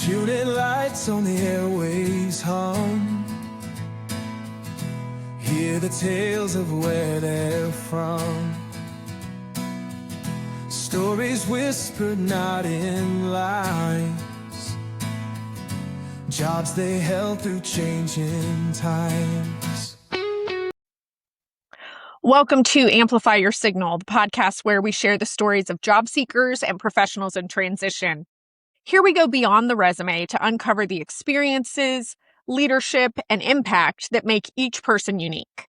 Tuning lights on the airways hum. Hear the tales of where they're from. Stories whispered, not in lies. Jobs they held through changing times. Welcome to Amplify Your Signal, the podcast where we share the stories of job seekers and professionals in transition. Here we go beyond the resume to uncover the experiences, leadership, and impact that make each person unique.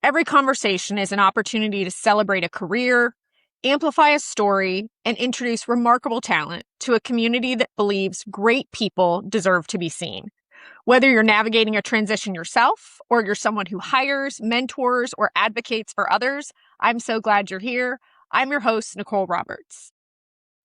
Every conversation is an opportunity to celebrate a career, amplify a story, and introduce remarkable talent to a community that believes great people deserve to be seen. Whether you're navigating a transition yourself or you're someone who hires, mentors, or advocates for others, I'm so glad you're here. I'm your host, Nicole Roberts.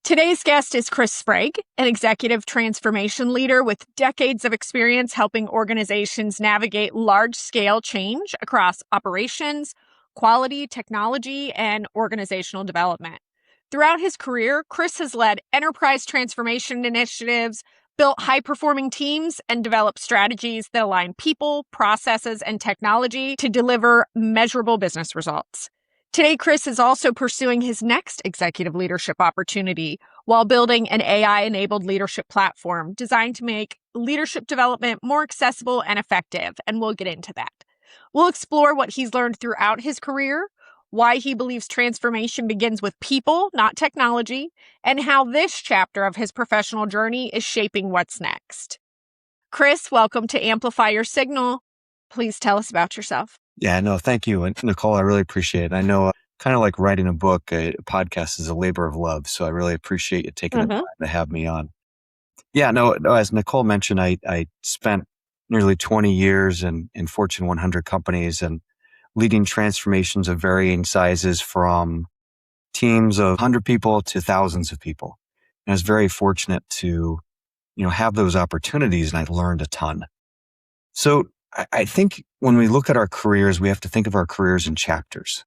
Today's guest is Chris Sprague, an executive transformation leader with decades of experience helping organizations navigate large-scale change across operations, quality, technology, and organizational development. Throughout his career, Chris has led enterprise transformation initiatives, built high-performing teams, and developed strategies that align people, processes, and technology to deliver measurable business results. Today, Chris is also pursuing his next executive leadership opportunity while building an AI-enabled leadership platform designed to make leadership development more accessible and effective, and we'll get into that. We'll explore what he's learned throughout his career, why he believes transformation begins with people, not technology, and how this chapter of his professional journey is shaping what's next. Chris, welcome to Amplify Your Signal. Please tell us about yourself. Yeah, no, thank you. And Nicole, I really appreciate it. I know kind of like writing a book, a podcast is a labor of love. So I really appreciate you taking the time to have me on. Yeah, no, as Nicole mentioned, I spent nearly 20 years in Fortune 100 companies and leading transformations of varying sizes from teams of 100 people to thousands of people. And I was very fortunate to, have those opportunities, and I learned a ton. So I think when we look at our careers, we have to think of our careers in chapters.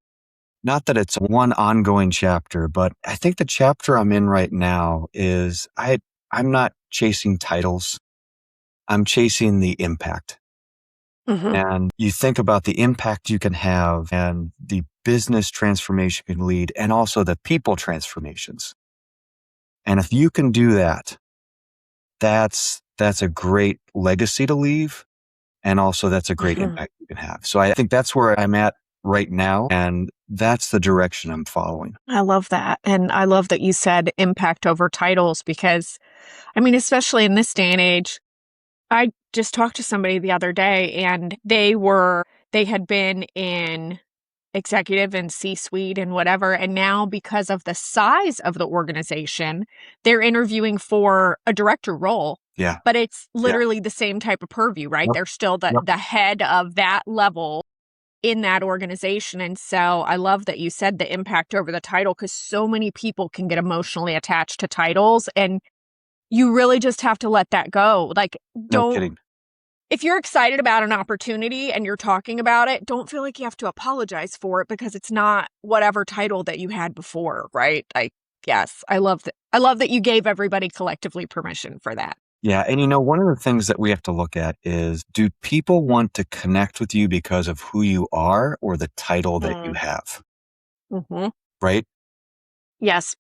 Not that it's one ongoing chapter, but I think the chapter I'm in right now is I'm not chasing titles. I'm chasing the impact. And you think about the impact you can have and the business transformation you can lead, and also the people transformations. And if you can do that, that's a great legacy to leave. And also that's a great impact you can have. So I think that's where I'm at right now. And that's the direction I'm following. I love that. And I love that you said impact over titles because, especially in this day and age, I just talked to somebody the other day and they had been in executive and C-suite and whatever. And now because of the size of the organization, they're interviewing for a director role. Yeah. But it's literally the same type of purview, right? Yep. They're still the head of that level in that organization. And so I love that you said the impact over the title, because so many people can get emotionally attached to titles, and you really just have to let that go. Like, No kidding. If you're excited about an opportunity and you're talking about it, don't feel like you have to apologize for it because it's not whatever title that you had before, right? Yes, I love that. I love that you gave everybody collectively permission for that. Yeah. And one of the things that we have to look at is, do people want to connect with you because of who you are or the title that you have? Right? Yes.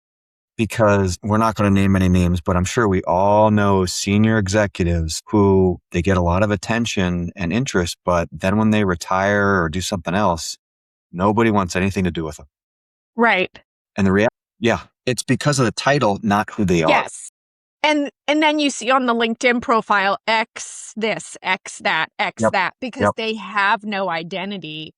Because we're not going to name any names, but I'm sure we all know senior executives who they get a lot of attention and interest, but then when they retire or do something else, nobody wants anything to do with them. Right. And the reality, it's because of the title, not who they are. Yes. And then you see on the LinkedIn profile, X this, X that, X that, because they have no identity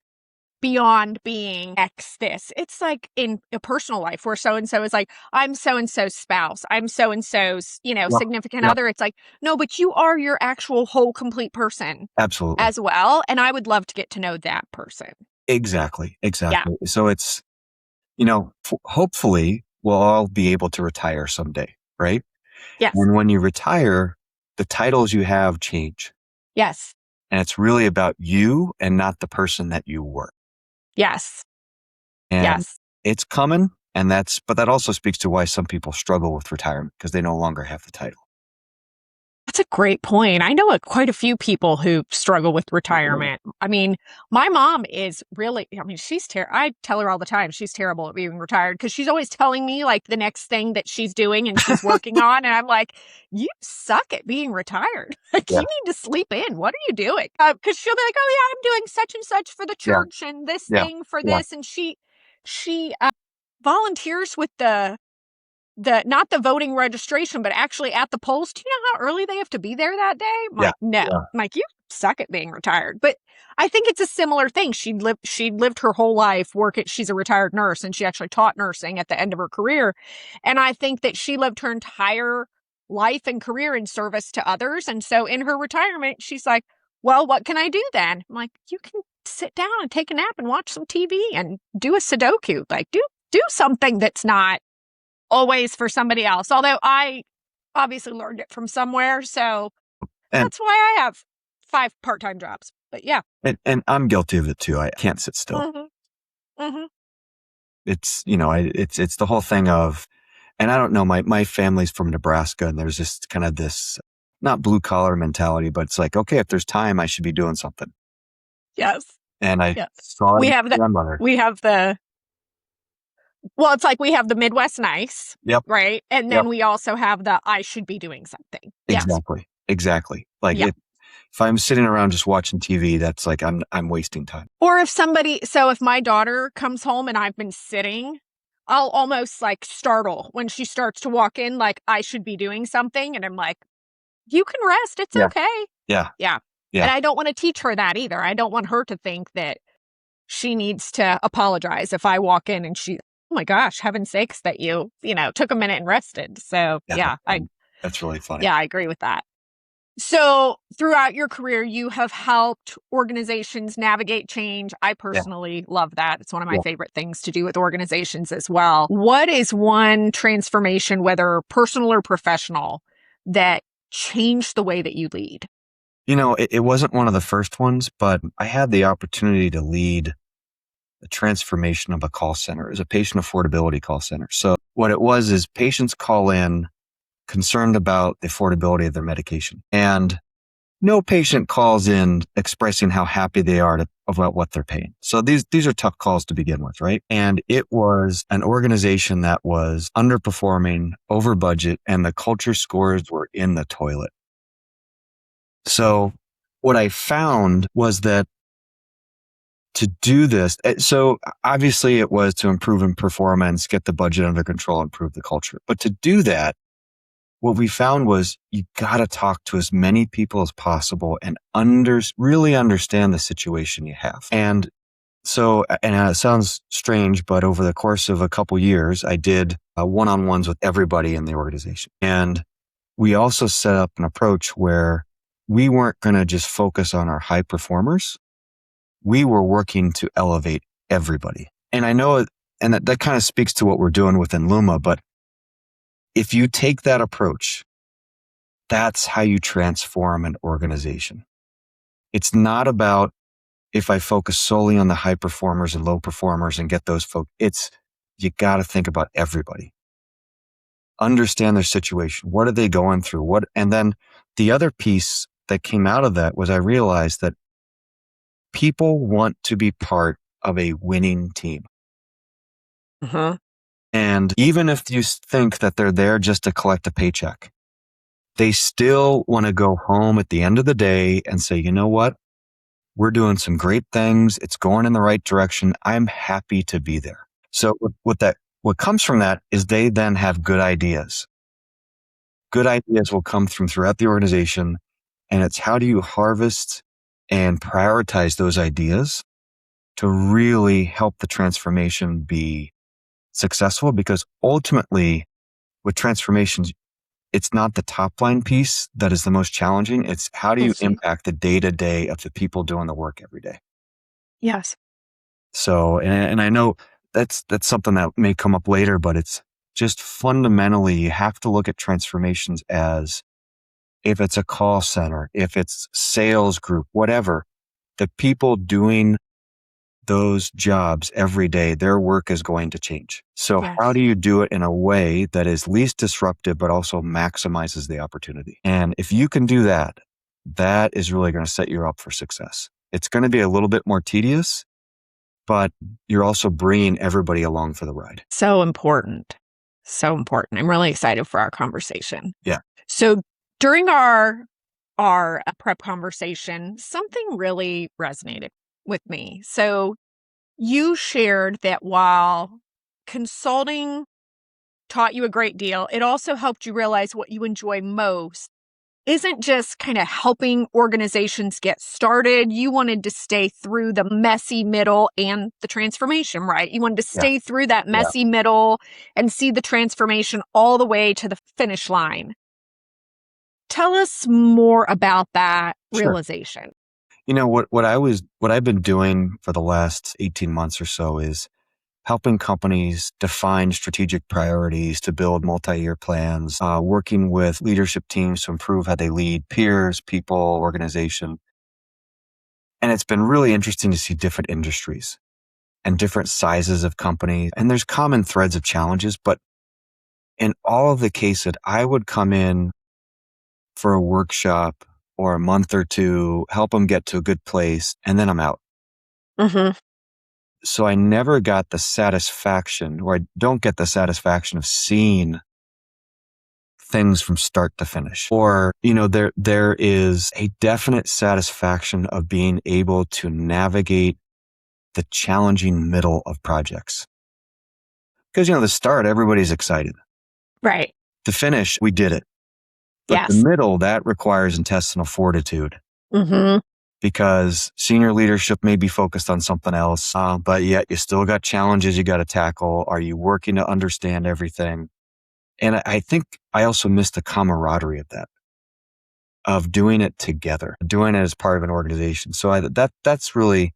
beyond being X this. It's like in a personal life where so-and-so is like, I'm so-and-so's spouse, I'm so-and-so's, significant other. It's like, no, but you are your actual whole complete person. Absolutely. As well. And I would love to get to know that person. Exactly. Yeah. So it's, hopefully we'll all be able to retire someday, right? Yes. And when you retire, the titles you have change. Yes. And it's really about you and not the person that you were. Yes. And it's coming. But that also speaks to why some people struggle with retirement, because they no longer have the title. That's a great point. I know quite a few people who struggle with retirement. I mean, my mom is really, she's terrible. I tell her all the time she's terrible at being retired because she's always telling me like the next thing that she's doing and she's working on. And I'm like, you suck at being retired. Like, you need to sleep in. What are you doing? Because she'll be like, oh, yeah, I'm doing such and such for the church and this thing for this. And she volunteers with the not the voting registration, but actually at the polls. Do you know how early they have to be there that day? I'm like, no. I'm like, you suck at being retired. But I think it's a similar thing. She lived her whole life she's a retired nurse, and she actually taught nursing at the end of her career. And I think that she lived her entire life and career in service to others. And so in her retirement, she's like, well, what can I do then? I'm like, you can sit down and take a nap and watch some TV and do a Sudoku. Like, do something that's not always for somebody else. Although I obviously learned it from somewhere. So that's why I have 5 part-time jobs. But yeah. And I'm guilty of it too. I can't sit still. Mm-hmm. Mm-hmm. It's, it's the whole thing of, and I don't know, my family's from Nebraska, and there's just kind of this, not blue collar mentality, but it's like, okay, if there's time, I should be doing something. Yes. And I saw it. Well, it's like we have the Midwest nice, yep, right? And then we also have the I should be doing something. Exactly. Like if I'm sitting around just watching TV, that's like I'm wasting time. Or if my daughter comes home and I've been sitting, I'll almost like startle when she starts to walk in, like I should be doing something, and I'm like, you can rest. It's okay. Yeah. And I don't want to teach her that either. I don't want her to think that she needs to apologize if I walk in and she, oh my gosh, heaven's sakes that you took a minute and rested. So that's really funny. Yeah, I agree with that. So throughout your career, you have helped organizations navigate change. I personally love that. It's one of my favorite things to do with organizations as well. What is one transformation, whether personal or professional, that changed the way that you lead? It wasn't one of the first ones, but I had the opportunity to lead the transformation of a call center. It was a patient affordability call center. So what it was is patients call in concerned about the affordability of their medication. And no patient calls in expressing how happy they are about what they're paying. So these are tough calls to begin with, right? And it was an organization that was underperforming, over budget, and the culture scores were in the toilet. So what I found was that to do this, so obviously it was to improve in performance, get the budget under control, improve the culture. But to do that, what we found was you got to talk to as many people as possible and really understand the situation you have. And so, and it sounds strange, but over the course of a couple years, I did one-on-ones with everybody in the organization. And we also set up an approach where we weren't going to just focus on our high performers. We were working to elevate everybody. And I know, and that kind of speaks to what we're doing within Luma, but if you take that approach, that's how you transform an organization. It's not about if I focus solely on the high performers and low performers and get those folks. You got to think about everybody. Understand their situation. What are they going through? And then the other piece that came out of that was I realized that people want to be part of a winning team. Uh-huh. And even if you think that they're there just to collect a paycheck, they still want to go home at the end of the day and say, you know what? We're doing some great things. It's going in the right direction. I'm happy to be there. So what comes from that is they then have good ideas. Good ideas will come from throughout the organization. And it's how do you harvest and prioritize those ideas to really help the transformation be successful? Because ultimately with transformations, it's not the top line piece that is the most challenging. It's how do you impact the day to day of the people doing the work every day? Yes. So, and I know that's something that may come up later, but it's just fundamentally, you have to look at transformations as if it's a call center, if it's sales group, whatever, the people doing those jobs every day, their work is going to change. So Yes. how do you do it in a way that is least disruptive, but also maximizes the opportunity? And if you can do that, that is really going to set you up for success. It's going to be a little bit more tedious, but you're also bringing everybody along for the ride. So important. So important. I'm really excited for our conversation. Yeah. So during our prep conversation, something really resonated with me. So you shared that while consulting taught you a great deal, it also helped you realize what you enjoy most isn't just kind of helping organizations get started. You wanted to stay through the messy middle and the transformation, right? You wanted to stay through that messy middle and see the transformation all the way to the finish line. Tell us more about that realization. You know, what I've been doing for the last 18 months or so is helping companies define strategic priorities to build multi-year plans, working with leadership teams to improve how they lead peers, people, organization. And it's been really interesting to see different industries and different sizes of companies. And there's common threads of challenges, but in all of the cases, I would come in for a workshop or a month or two, help them get to a good place, and then I'm out. Mm-hmm. So I never got the satisfaction, or I don't get the satisfaction of seeing things from start to finish. Or, you know, there is a definite satisfaction of being able to navigate the challenging middle of projects. Because, you know, the start, everybody's excited. Right. The finish, we did it. But the Yes. middle, that requires intestinal fortitude. Mm-hmm. Because senior leadership may be focused on something else, but yet you still got challenges you got to tackle. Are you working to understand everything? And I think I also missed the camaraderie of that, of doing it together, doing it as part of an organization. So that's really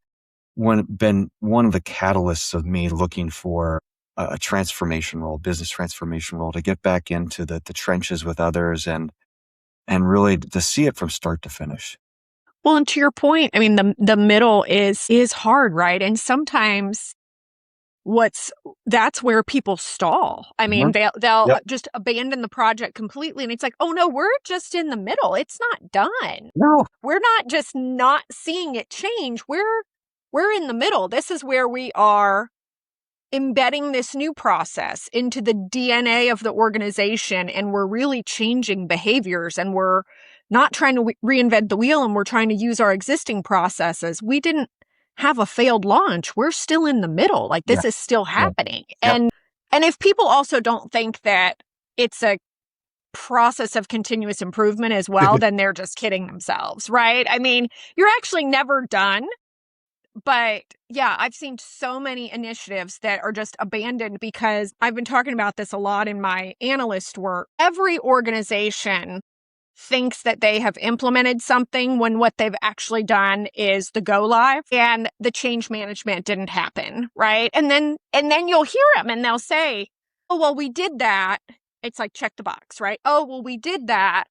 been one of the catalysts of me looking for a transformation role, business transformation role, to get back into the trenches with others and really to see it from start to finish. Well, and to your point, I mean, the middle is hard, right? And sometimes that's where people stall. I mean, they'll just abandon the project completely. And it's like, oh no, we're just in the middle. It's not done. No. We're not just not seeing it change. We're in the middle. This is where we are embedding this new process into the DNA of the organization. And we're really changing behaviors, and we're not trying to reinvent the wheel, and we're trying to use our existing processes. We didn't have a failed launch. We're still in the middle. Like, this is still happening. And if people also don't think that it's a process of continuous improvement as well, then they're just kidding themselves, right? I mean, you're actually never done. But yeah, I've seen so many initiatives that are just abandoned because I've been talking about this a lot in my analyst work. Every organization thinks that they have implemented something when what they've actually done is the go live, and the change management didn't happen, right? And then you'll hear them and they'll say, oh, well, we did that. It's like, check the box, right? Oh, well, we did that.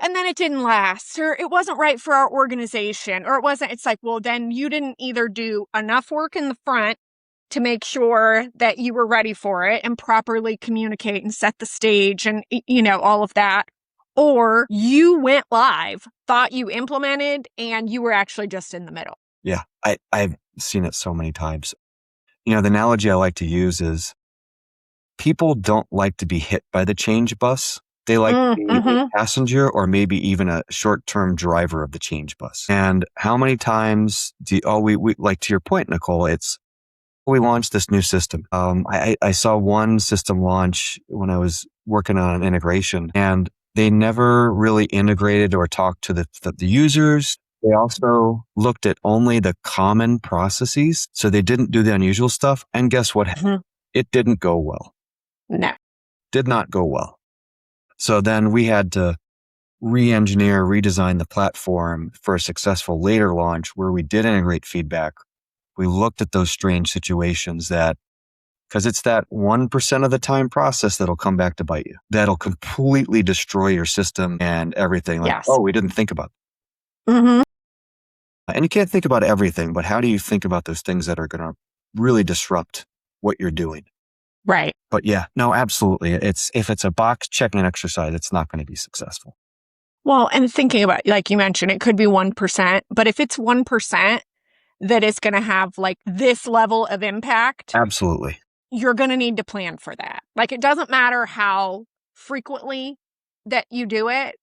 And then it didn't last, or it wasn't right for our organization, or it wasn't. It's like, well, then you didn't either do enough work in the front to make sure that you were ready for it and properly communicate and set the stage and, you know, all of that. Or you went live, thought you implemented, and you were actually just in the middle. Yeah, I've seen it so many times. You know, the analogy I like to use is people don't like to be hit by the change bus. They like to be a passenger, or maybe even a short-term driver of the change bus. And how many times we like, to your point, Nicole, we launched this new system. I saw one system launch when I was working on an integration, and they never really integrated or talked to the users. They also looked at only the common processes. So they didn't do the unusual stuff. And guess what? It didn't go well. No. Did not go well. So then we had to re-engineer, redesign the platform for a successful later launch where we did integrate feedback. We looked at those strange situations because it's that 1% of the time process that'll come back to bite you. That'll completely destroy your system and everything. Like, oh, we didn't think about it. And you can't think about everything, but how do you think about those things that are going to really disrupt what you're doing? Right. But yeah, no, absolutely. If it's a box checking exercise, it's not going to be successful. Well, and thinking about, like you mentioned, it could be 1%, but if it's 1% that is going to have like this level of impact, Absolutely. you're going to need to plan for that. Like, it doesn't matter how frequently that you do it.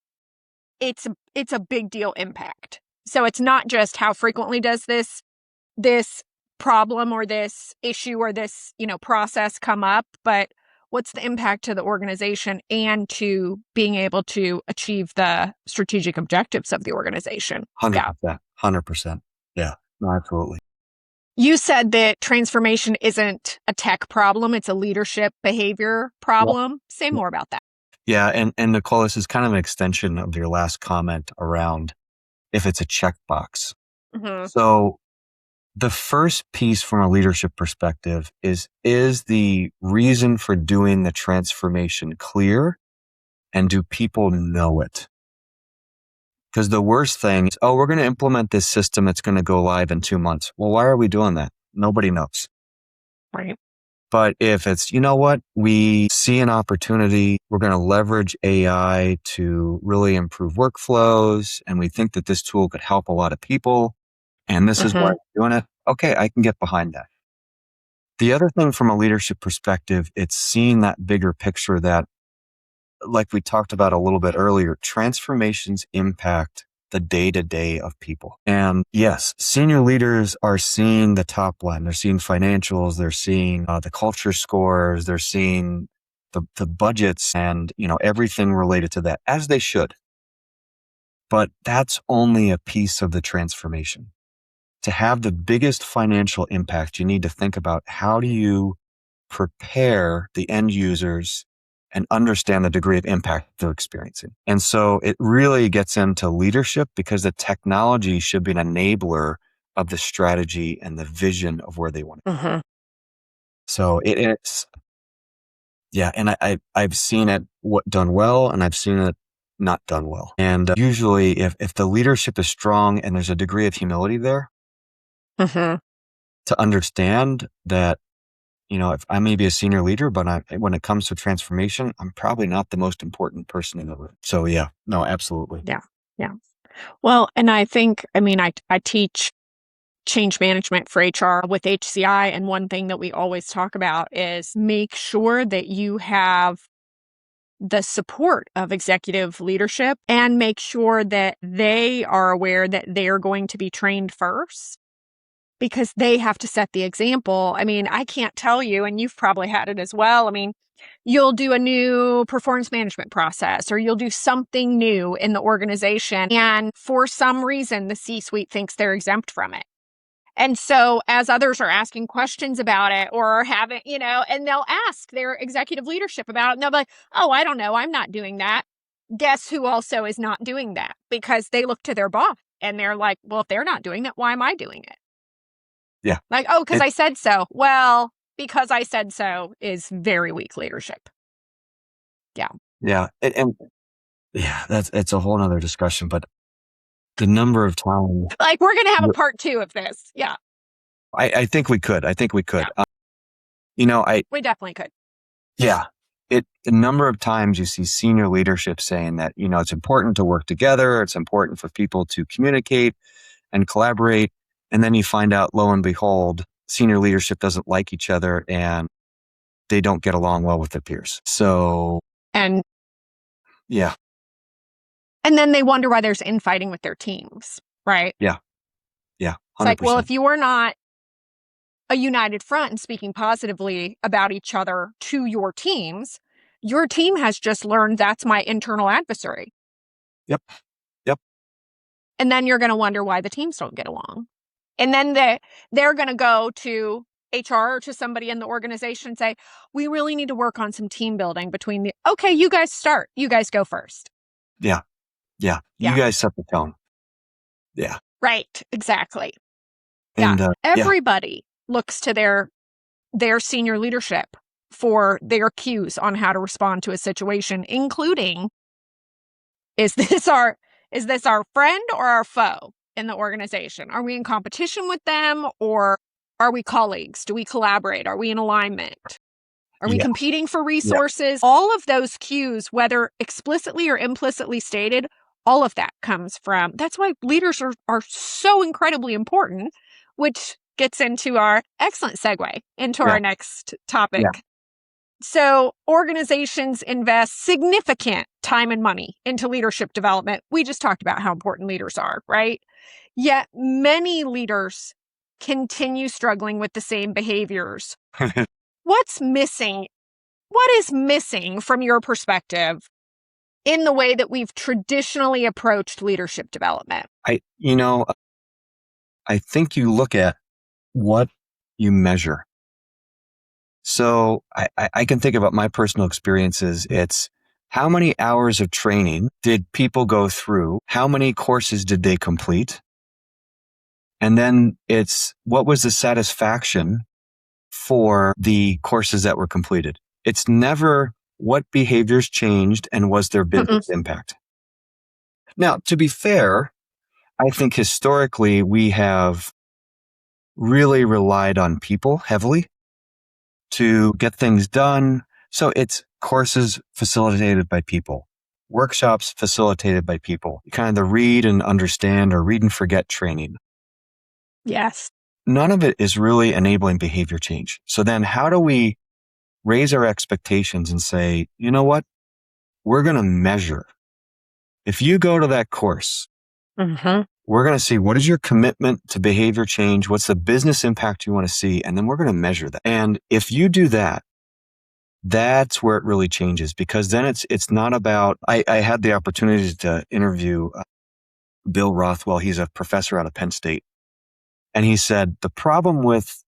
It's a big deal impact. So it's not just how frequently does this problem or this issue or this, process come up, but what's the impact to the organization and to being able to achieve the strategic objectives of the organization. 100%. 100%. Yeah, no, absolutely. You said that transformation isn't a tech problem, it's a leadership behavior problem. Yep. Say more about that. Yeah, and Nicole, this is kind of an extension of your last comment around if it's a checkbox. Mm-hmm. So the first piece from a leadership perspective is the reason for doing the transformation clear, and do people know it? Because the worst thing is, we're going to implement this system that's going to go live in 2 months. Well, why are we doing that? Nobody knows. Right. But if it's, we see an opportunity, we're going to leverage AI to really improve workflows, and we think that this tool could help a lot of people, and this is why we're doing it. Okay, I can get behind that. The other thing from a leadership perspective, it's seeing that bigger picture that, like we talked about a little bit earlier, transformations impact the day-to-day of people. And yes, senior leaders are seeing the top line. They're seeing financials. They're seeing the culture scores. They're seeing the budgets and, everything related to that, as they should. But that's only a piece of the transformation. To have the biggest financial impact, you need to think about how do you prepare the end users and understand the degree of impact they're experiencing. And so it really gets into leadership, because the technology should be an enabler of the strategy and the vision of where they want to. So it's, yeah. And I've seen it done well, and I've seen it not done well. And usually if the leadership is strong and there's a degree of humility there to understand that, if I may be a senior leader, but when it comes to transformation, I'm probably not the most important person in the room. So yeah, no, absolutely. Yeah. Yeah. Well, and I think, I teach change management for HR with HCI. And one thing that we always talk about is make sure that you have the support of executive leadership, and make sure that they are aware that they're going to be trained first, because they have to set the example. I can't tell you, and you've probably had it as well. You'll do a new performance management process, or you'll do something new in the organization, and for some reason, the C-suite thinks they're exempt from it. And so as others are asking questions about it, or having, and they'll ask their executive leadership about it, and they'll be like, oh, I don't know, I'm not doing that. Guess who also is not doing that? Because they look to their boss and they're like, well, if they're not doing that, why am I doing it? Yeah. Like, oh, because I said so. Well, because I said so is very weak leadership. Yeah. Yeah. And yeah, it's a whole nother discussion, but the number of times, like, we're going to have a part 2 of this. Yeah. I think we could. Yeah. We definitely could. Yeah. The number of times you see senior leadership saying that, it's important to work together. It's important for people to communicate and collaborate. And then you find out, lo and behold, senior leadership doesn't like each other and they don't get along well with their peers. So, and yeah. And then they wonder why there's infighting with their teams, right? Yeah. Yeah. 100%. It's like, well, if you are not a united front and speaking positively about each other to your team has just learned that's my internal adversary. Yep. And then you're going to wonder why the teams don't get along. And then they're going to go to HR or to somebody in the organization and say, we really need to work on some team building okay, you guys start. You guys go first. Yeah. You guys set the tone. Yeah. Right. Exactly. And, everybody looks to their senior leadership for their cues on how to respond to a situation, including, is this our friend or our foe? in the organization? Are we in competition with them, or are we colleagues? Do we collaborate? Are we in alignment? Are we Yeah. competing for resources? All of those cues, whether explicitly or implicitly stated, all of that comes from. That's why leaders are so incredibly important, which gets into our excellent segue into Yeah. our next topic. Yeah. So organizations invest significant time and money into leadership development. We just talked about how important leaders are, right? Yet many leaders continue struggling with the same behaviors. What's missing? What is missing from your perspective in the way that we've traditionally approached leadership development? I think you look at what you measure. So I can think about my personal experiences. It's how many hours of training did people go through? How many courses did they complete? And then it's what was the satisfaction for the courses that were completed? It's never what behaviors changed and was their business impact. Now, to be fair, I think historically we have really relied on people heavily to get things done. So it's courses facilitated by people, workshops facilitated by people, kind of the read and understand or read and forget training. Yes. None of it is really enabling behavior change. So then how do we raise our expectations and say, you know what? We're going to measure. If you go to that course, we're going to see what is your commitment to behavior change? What's the business impact you want to see? And then we're going to measure that. And if you do that, that's where it really changes, because then it's not about, I had the opportunity to interview Bill Rothwell. He's a professor out of Penn State. And he said, the problem with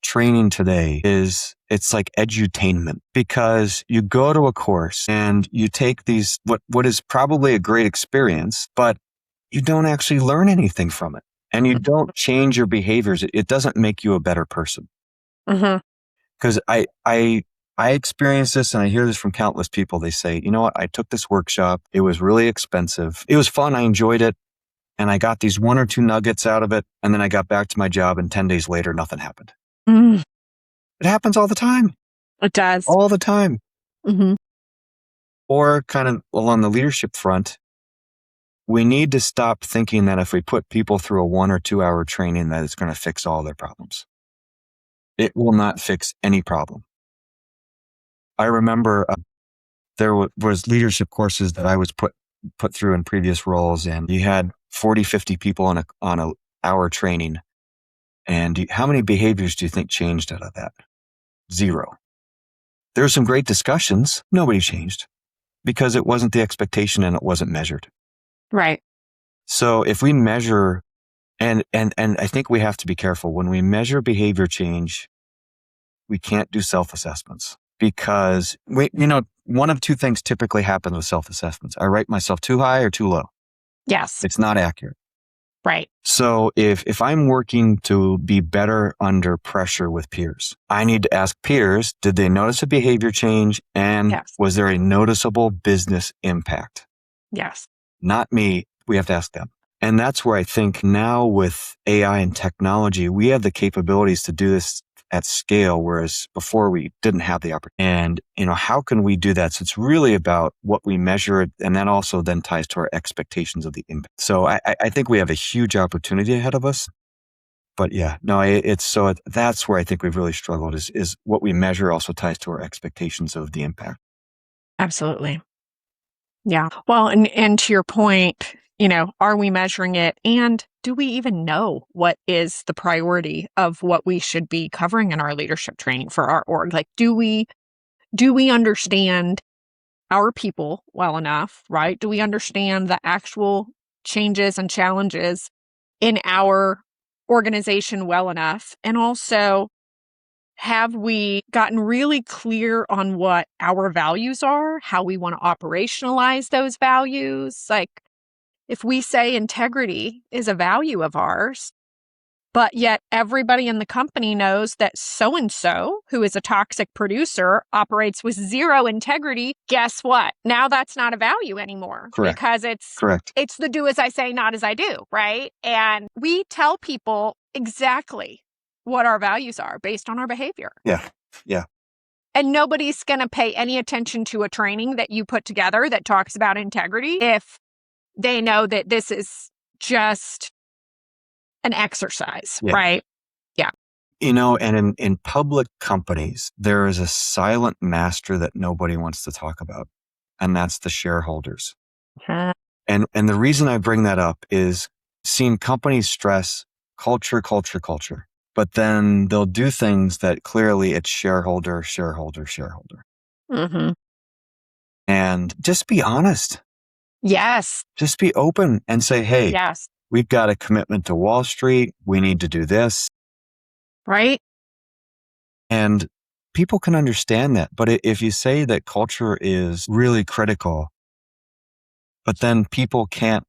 training today is it's like edutainment, because you go to a course and you take these, what is probably a great experience, but you don't actually learn anything from it, and you don't change your behaviors. It doesn't make you a better person. Because I experience this, and I hear this from countless people. They say, you know what? I took this workshop. It was really expensive. It was fun. I enjoyed it. And I got these 1 or 2 nuggets out of it. And then I got back to my job, and 10 days later, nothing happened. It happens all the time. It does. All the time. Or kind of along the leadership front, we need to stop thinking that if we put people through a 1 or 2 hour training, that it's going to fix all their problems. It will not fix any problem. I remember there was leadership courses that I was put through in previous roles, and you had 40, 50 people on a hour training. And how many behaviors do you think changed out of that? 0. There were some great discussions. Nobody changed because it wasn't the expectation and it wasn't measured. Right. So if we measure, and I think we have to be careful when we measure behavior change, we can't do self-assessments, because one of 2 things typically happen with self-assessments. I rate myself too high or too low. Yes. It's not accurate. Right. So if I'm working to be better under pressure with peers, I need to ask peers, did they notice a behavior change? And was there a noticeable business impact? Yes. Not me. We have to ask them. And that's where I think now with AI and technology, we have the capabilities to do this at scale, whereas before we didn't have the opportunity. And, how can we do that? So it's really about what we measure, and that also then ties to our expectations of the impact. So I think we have a huge opportunity ahead of us. But yeah, no, that's where I think we've really struggled is what we measure also ties to our expectations of the impact. Absolutely. Yeah. Well, and to your point, are we measuring it? And do we even know what is the priority of what we should be covering in our leadership training for our org? Like, do we understand our people well enough, right? Do we understand the actual changes and challenges in our organization well enough? And also, have we gotten really clear on what our values are, how we want to operationalize those values? Like, if we say integrity is a value of ours, But yet everybody in the company knows that so-and-so, who is a toxic producer, operates with zero integrity. Guess what? Now that's not a value anymore. Correct. Because Correct. it's the do as I say, not as I do, right? And we tell people exactly what our values are based on our behavior. Yeah. Yeah. And nobody's going to pay any attention to a training that you put together that talks about integrity if they know that this is just an exercise, Yeah. right? Yeah. And in public companies, there is a silent master that nobody wants to talk about, and that's the shareholders. And the reason I bring that up is seeing companies stress culture, culture, culture, but then they'll do things that clearly it's shareholder, shareholder, shareholder. Mm-hmm. And just be honest. Yes. Just be open and say, hey, Yes. we've got a commitment to Wall Street. We need to do this. Right. And people can understand that. But if you say that culture is really critical, but then people can't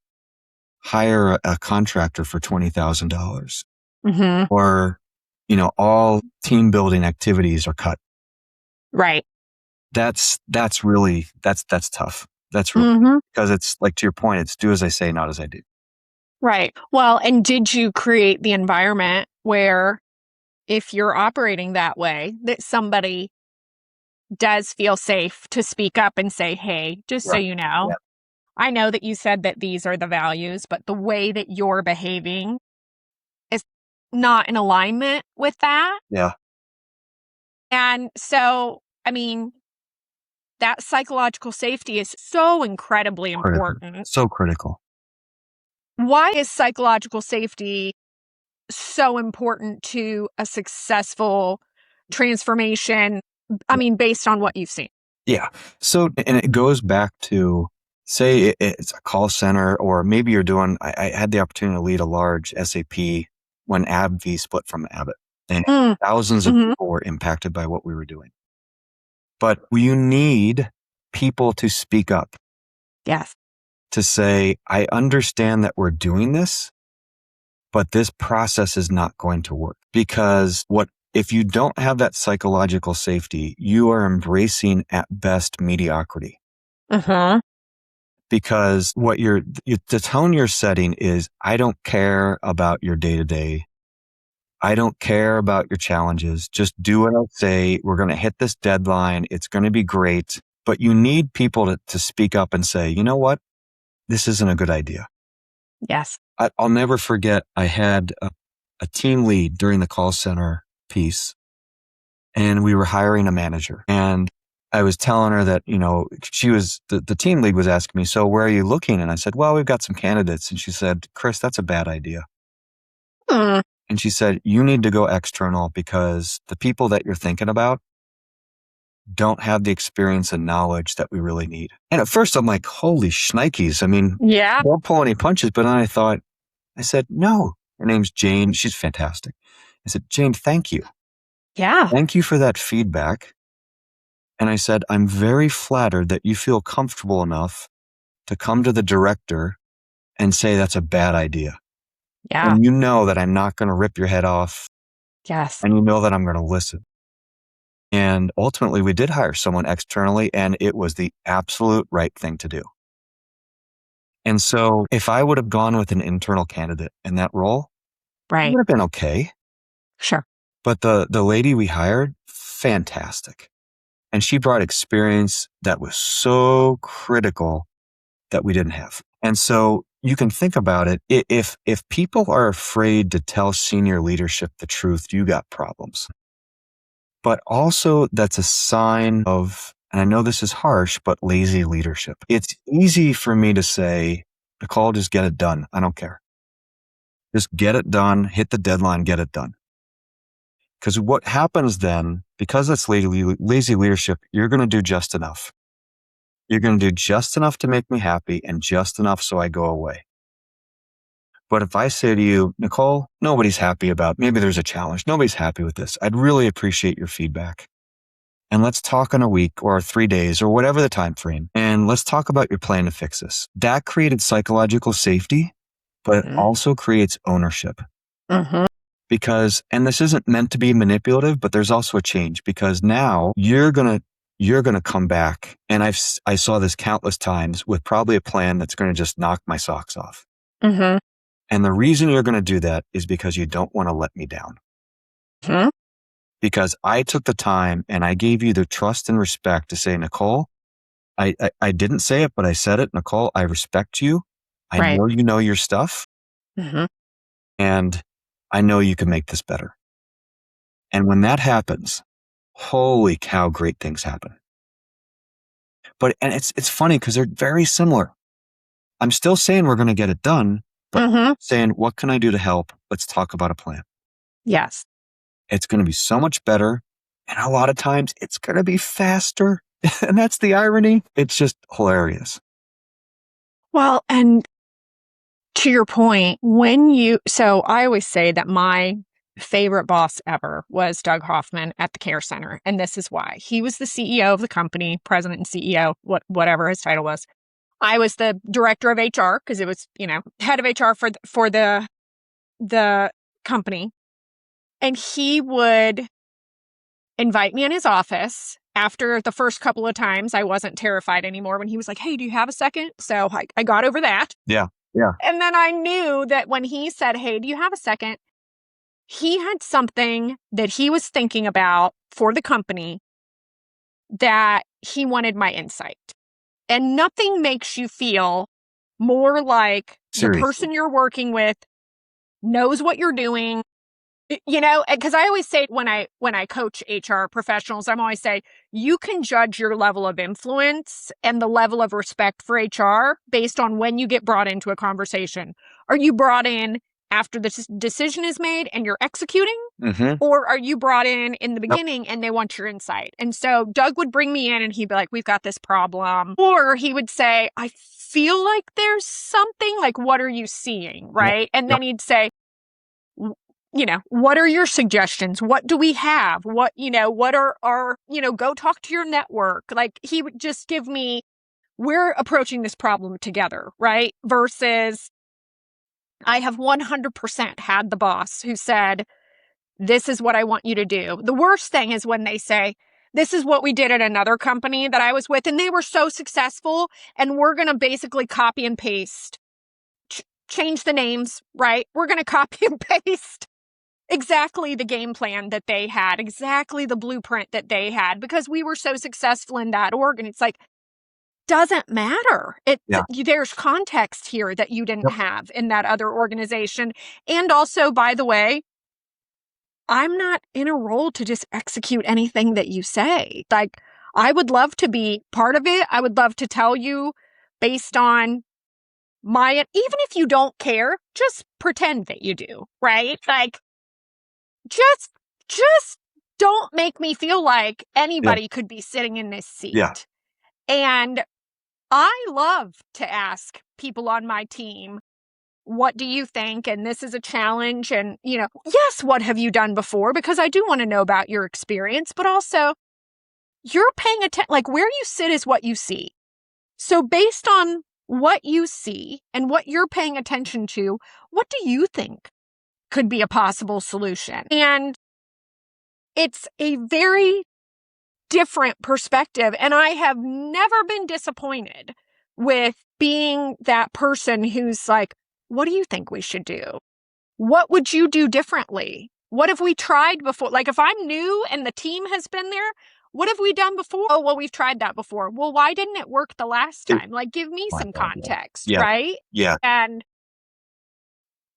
hire a contractor for $20,000 Mm-hmm. or, all team building activities are cut. Right. That's tough. That's really, Mm-hmm. because it's like, to your point, it's do as I say, not as I do. Right. Well, and did you create the environment where if you're operating that way, that somebody does feel safe to speak up and say, hey, just so Right. you know, Yeah. I know that you said that these are the values, but the way that you're behaving is not in alignment with that. Yeah. And so, that psychological safety is so incredibly important. So critical. Why is psychological safety so important to a successful transformation? Based on what you've seen. Yeah. So, and it goes back to, say it's a call center, or maybe you're doing, I had the opportunity to lead a large SAP when AbbVie split from Abbott, and thousands of people were impacted by what we were doing. But you need people to speak up. Yes. To say, I understand that we're doing this, but this process is not going to work. Because if you don't have that psychological safety, you are embracing at best mediocrity. Uh-huh. Because the tone you're setting is, I don't care about your day to day. I don't care about your challenges. Just do what I say. We're going to hit this deadline. It's going to be great. But you need people to speak up and say, you know what? This isn't a good idea. Yes. I'll never forget, I had a team lead during the call center piece, and we were hiring a manager. And I was telling her that, the team lead was asking me, so where are you looking? And I said, well, we've got some candidates. And she said, Chris, that's a bad idea. And she said, you need to go external, because the people that you're thinking about don't have the experience and knowledge that we really need. And at first I'm like, holy shnikes. Yeah. Don't pull any punches. But then I said, no, her name's Jane. She's fantastic. I said, Jane, thank you. Yeah. Thank you for that feedback. And I said, I'm very flattered that you feel comfortable enough to come to the director and say that's a bad idea. Yeah. And you know that I'm not going to rip your head off. Yes. And you know that I'm going to listen. And ultimately, we did hire someone externally, and it was the absolute right thing to do. And so if I would have gone with an internal candidate in that role, Right. it would have been okay. Sure. But the lady we hired, fantastic. And she brought experience that was so critical that we didn't have. And so you can think about it. If people are afraid to tell senior leadership the truth, you got problems. But also that's a sign of, and I know this is harsh, but lazy leadership. It's easy for me to say, Nicole, just get it done. I don't care. Just get it done, hit the deadline, get it done. Because what happens then, because it's lazy leadership, you're going to do just enough. You're going to do just enough to make me happy and just enough so I go away. But if I say to you, Nicole, nobody's happy maybe there's a challenge. Nobody's happy with this. I'd really appreciate your feedback. And let's talk in a week or 3 days or whatever the time frame. And let's talk about your plan to fix this. That created psychological safety, but it also creates ownership. Mm-hmm. and this isn't meant to be manipulative, but there's also a change because now you're going to come back. And I saw this countless times with probably a plan that's going to just knock my socks off. Mm-hmm. And the reason you're going to do that is because you don't want to let me down. Mm-hmm. Because I took the time and I gave you the trust and respect to say, Nicole, I didn't say it, but I said it. Nicole, I respect you. I know you know your stuff. Mm-hmm. And I know you can make this better. And when that happens, holy cow, great things happen. And it's funny because they're very similar. I'm still saying we're going to get it done, but saying, what can I do to help? Let's talk about a plan. Yes. It's going to be so much better. And a lot of times it's going to be faster. And that's the irony. It's just hilarious. Well, and to your point, so I always say that my favorite boss ever was Doug Hoffman at the Care Center. And this is why. He was the CEO of the company, president and CEO, whatever his title was. I was the director of HR because it was, head of HR for the company. And he would invite me in his office. After the first couple of times, I wasn't terrified anymore when he was like, hey, do you have a second? So I got over that. Yeah. Yeah. And then I knew that when he said, hey, do you have a second? He had something that he was thinking about for the company that he wanted my insight. And nothing makes you feel more like Seriously. The person you're working with knows what you're doing. Because I always say when I coach HR professionals, I'm always say you can judge your level of influence and the level of respect for HR based on when you get brought into a conversation. Are you brought in after the decision is made and you're executing? Mm-hmm. Or are you brought in the beginning and they want your insight? And so Doug would bring me in and he'd be like, we've got this problem. Or he would say, I feel like there's something, like, what are you seeing? Right. Yep. And then he'd say, what are your suggestions? What do we have? What are our, go talk to your network. Like, he would just give me, we're approaching this problem together, right? Versus I have 100% had the boss who said, this is what I want you to do. The worst thing is when they say, this is what we did at another company that I was with, and they were so successful, and we're going to basically copy and paste, change the names, right? We're going to copy and paste exactly the game plan that they had, exactly the blueprint that they had, because we were so successful in that org. And it's like, doesn't matter. There's context here that you didn't have in that other organization. And also, by the way, I'm not in a role to just execute anything that you say. Like, I would love to be part of it. I would love to tell you based on even if you don't care, just pretend that you do, right? Like, just don't make me feel like anybody could be sitting in this seat. Yeah. And I love to ask people on my team, what do you think? And this is a challenge. And, yes, what have you done before? Because I do want to know about your experience, but also you're paying attention, like, where you sit is what you see. So based on what you see and what you're paying attention to, what do you think could be a possible solution? And it's a very different perspective. And I have never been disappointed with being that person who's like, what do you think we should do? What would you do differently? What have we tried before? Like, if I'm new and the team has been there, what have we done before? Oh, well, we've tried that before. Well, why didn't it work the last time? Like, give me some context, right? Yeah. And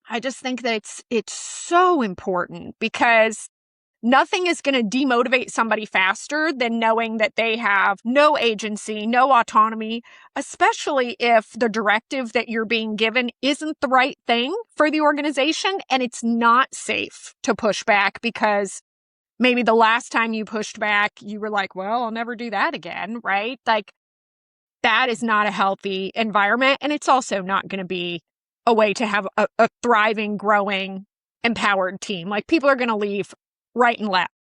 I just think that it's so important, because nothing is going to demotivate somebody faster than knowing that they have no agency, no autonomy, especially if the directive that you're being given isn't the right thing for the organization and it's not safe to push back, because maybe the last time you pushed back, you were like, well, I'll never do that again, right? Like, that is not a healthy environment. And it's also not going to be a way to have a thriving, growing, empowered team. Like, people are going to leave right and left.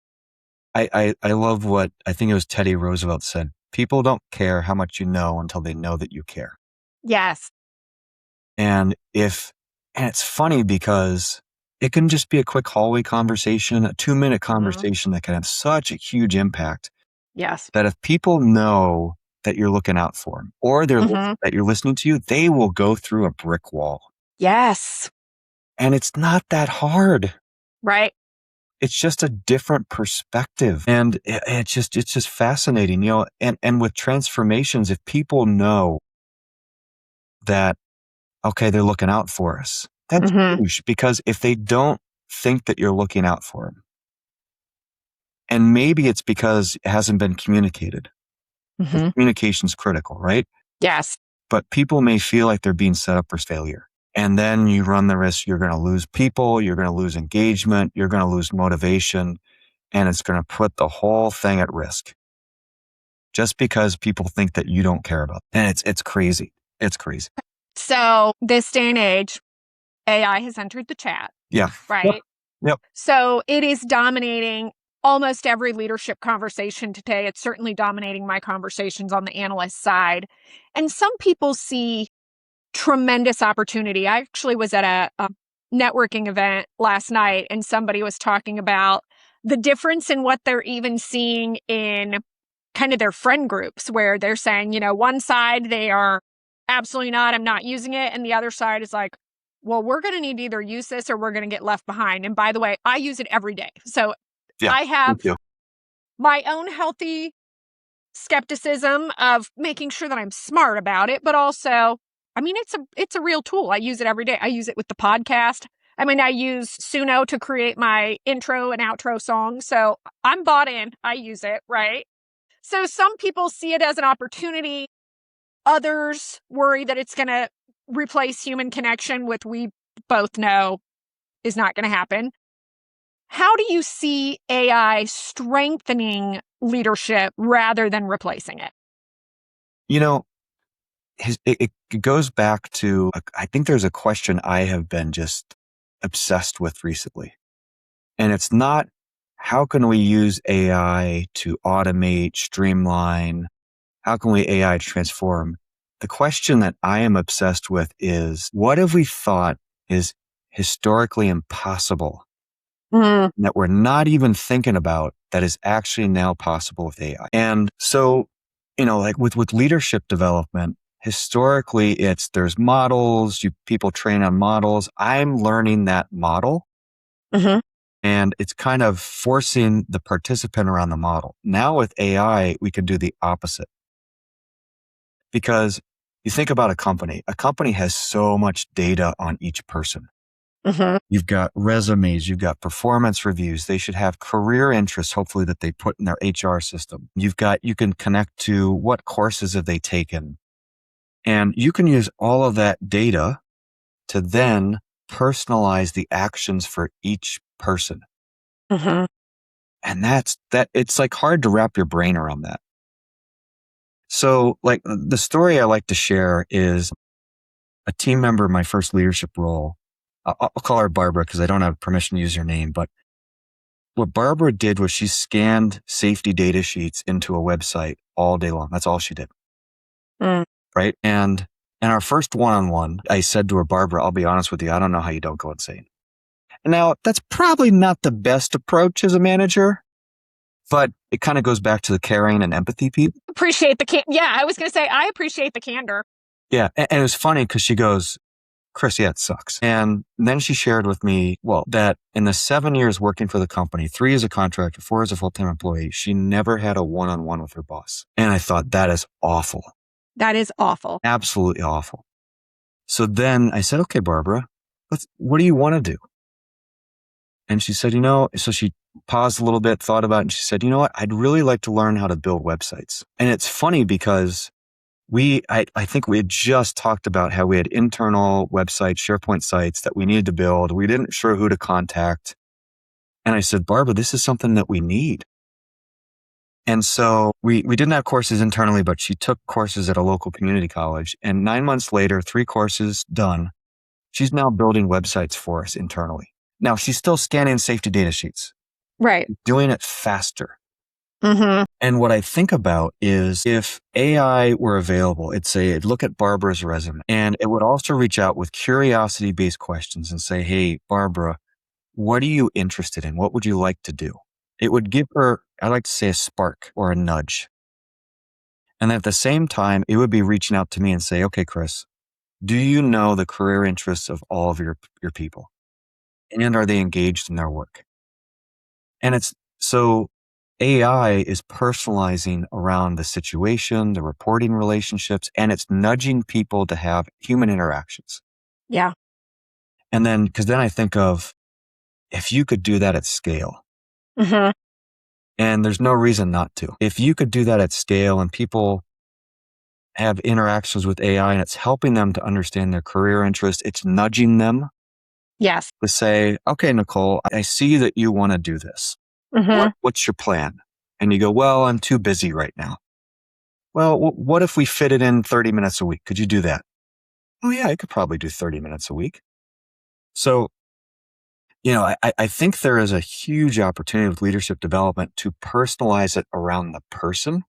I love what I think it was Teddy Roosevelt said. People don't care how much you know until they know that you care. Yes. And it's funny because it can just be a quick hallway conversation, a 2-minute conversation that can have such a huge impact Yes. that if people know that you're looking out for them or that you're listening to you, they will go through a brick wall. Yes. And it's not that hard. Right. It's just a different perspective. And it's just fascinating, and with transformations, if people know that, okay, they're looking out for us, that's huge, because if they don't think that you're looking out for them, and maybe it's because it hasn't been communicated. Communication's critical, right? Yes. But people may feel like they're being set up for failure. And then you run the risk you're going to lose people, you're going to lose engagement, you're going to lose motivation, and it's going to put the whole thing at risk just because people think that you don't care about them. And it's crazy. It's crazy. So this day and age, AI has entered the chat. Yeah. Right. Yep. So it is dominating almost every leadership conversation today. It's certainly dominating my conversations on the analyst side. And some people see tremendous opportunity. I actually was at a networking event last night, and somebody was talking about the difference in what they're even seeing in kind of their friend groups, where they're saying, one side, they are absolutely not, I'm not using it. And the other side is like, well, we're going to need to either use this or we're going to get left behind. And by the way, I use it every day. So Yeah, I have me too. my own healthy skepticism of making sure that I'm smart about it, but also, it's a real tool. I use it every day. I use it with the podcast. I use Suno to create my intro and outro songs. So I'm bought in. I use it, right? So some people see it as an opportunity. Others worry that it's going to replace human connection, which we both know is not going to happen. How do you see AI strengthening leadership rather than replacing it? It goes back to, I think there's a question I have been just obsessed with recently. And it's not, how can we use AI to automate, streamline? How can we AI transform? The question that I am obsessed with is, what have we thought is historically impossible that we're not even thinking about that is actually now possible with AI? And so, like with leadership development, historically there's models, people train on models. I'm learning that model. And it's kind of forcing the participant around the model. Now with AI, we can do the opposite. Because you think about a company has so much data on each person. You've got resumes, you've got performance reviews. They should have career interests, hopefully, that they put in their HR system. You can connect to what courses have they taken. And you can use all of that data to then personalize the actions for each person. And it's like hard to wrap your brain around that. So like the story I like to share is a team member in my first leadership role. I'll call her Barbara because I don't have permission to use her name. But what Barbara did was she scanned safety data sheets into a website all day long. That's all she did. Right. And in our first one-on-one, I said to her, Barbara, I'll be honest with you, I don't know how you don't go insane. Now, that's probably not the best approach as a manager, but it kind of goes back to the caring and empathy piece. Appreciate I was going to say, I appreciate the candor. Yeah. And it was funny because she goes, Chris, yeah, it sucks. And then she shared with me, that in the 7 years working for the company, 3 as a contractor, 4 as a full-time employee, she never had a one-on-one with her boss. And I thought, that is awful. That is awful. Absolutely awful. So then I said, okay, Barbara, what do you want to do? And she said, so she paused a little bit, thought about it, and she said, you know what? I'd really like to learn how to build websites. And it's funny because I think we had just talked about how we had internal websites, SharePoint sites that we needed to build. We didn't sure who to contact. And I said, Barbara, this is something that we need. And so we didn't have courses internally, but she took courses at a local community college. And 9 months later, 3 courses done, she's now building websites for us internally. Now, she's still scanning safety data sheets. Right. Doing it faster. And what I think about is if AI were available, it'd look at Barbara's resume and it would also reach out with curiosity-based questions and say, hey, Barbara, what are you interested in? What would you like to do? It would give her, I like to say, a spark or a nudge. And at the same time, it would be reaching out to me and say, okay, Chris, do you know the career interests of all of your people? And are they engaged in their work? And it's so AI is personalizing around the situation, the reporting relationships, and it's nudging people to have human interactions. Yeah. And then, because then I think of if you could do that at scale, Mm-hmm. and there's no reason not to. If you could do that at scale and people have interactions with AI and it's helping them to understand their career interest, it's nudging them Yes. to say, okay, Nicole, I see that you want to do this. Mm-hmm. What's your plan? And you go, well, I'm too busy right now. Well, what if we fit it in 30 minutes a week? Could you do that? Oh yeah, I could probably do 30 minutes a week. So, I think there is a huge opportunity with leadership development to personalize it around the person,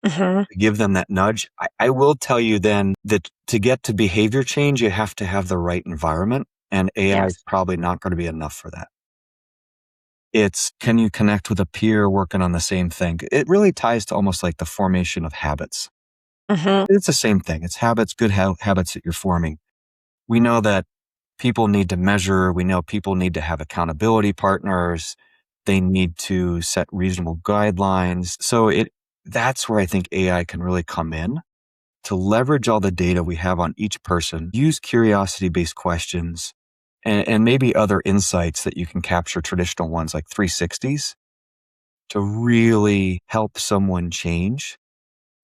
Mm-hmm. to give them that nudge. I will tell you then that to get to behavior change, you have to have the right environment, and AI is Yes. probably not going to be enough for that. It's, can you connect with a peer working on the same thing? It really ties to almost like the formation of habits. Mm-hmm. It's the same thing. It's habits, good habits that you're forming. We know that people need to measure. We know people need to have accountability partners. They need to set reasonable guidelines. So that's where I think AI can really come in to leverage all the data we have on each person, use curiosity-based questions, and maybe other insights that you can capture, traditional ones like 360s, to really help someone change